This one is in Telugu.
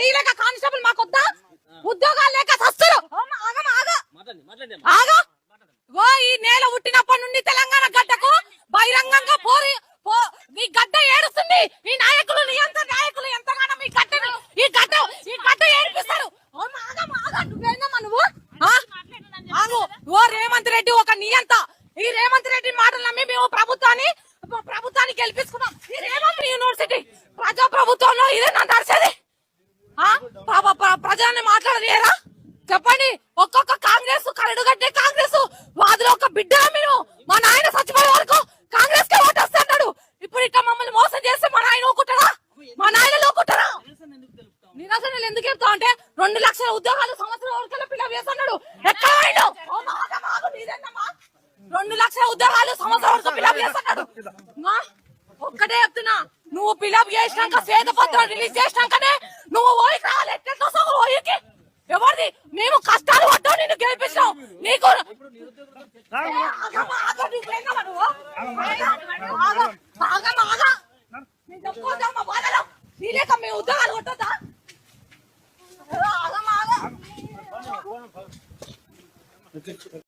నీ లేక కానిస్టేబుల్ మాకొద్దా? ఉద్యోగాలు లేక సస్తారు. ఆగా ఓ ఈ నేల పుట్టినప్పటి నుండి తెలంగాణ గడ్డకు బహిరంగంగా మీ గడ్డ ఏడుస్తుంది. ఈ నాయకులు నియంత్ర నాయకులు ఎంతగానో మీ గడ్డని ఈ గడ్డ ఏడిపిస్తారు. నువ్వేందమ్మా నువ్వు? ఓ రేవంత్ రెడ్డి ఒక నియంత. ఈ రేవంత్ రెడ్డి మాటలు నమ్మి మేము ప్రభుత్వాన్ని గెలిపించుకున్నాం. ఈ రేవంత్ యూనివర్సిటీ ప్రజా ప్రభుత్వంలో ఇదే నా నడిచేది. ప్రజల్ని మాట్లాడలేరా చెప్పండి? ఒక్కొక్క కాంగ్రెస్ కరడుగడ్డే కాంగ్రెస్ వాదులు ఒక బిడ్డ. మీరు మా నాయన చచ్చిపోయే వరకు కాంగ్రెస్ కే ఓటు వస్తాడు. ఇప్పుడు ఇట్లా మమ్మల్ని మోసం చేస్తే మా నాయన ఊకుంటారా? మా నాయన ఊకుంటారా? నిరాశలు ఎందుకు చెప్తావు అంటే 2 లక్షల ఉద్యోగాలు సంవత్సరం వరకు పిల్లలు వేస్తున్నాడు. ఎక్కడ 2 లక్షల ఉద్యోగాలు సంవత్సరం వరకు పిల్లలు వేస్తున్నాడు. ఒక్కటే చెప్తున్నా, నువ్వు పిలప్ చేసినాక శ్వేతపత్రం రిలీజ్ చేసినాకనే నువ్వు ఓయికి రావాలి. ఎట్లా ఓయికి ఎవరిది? మేము కష్టాలు పడ్డావు, నిన్ను గెలిపించావు. నీకు నీ లేక మేము ఉద్యోగాలు కొట్టొద్దా?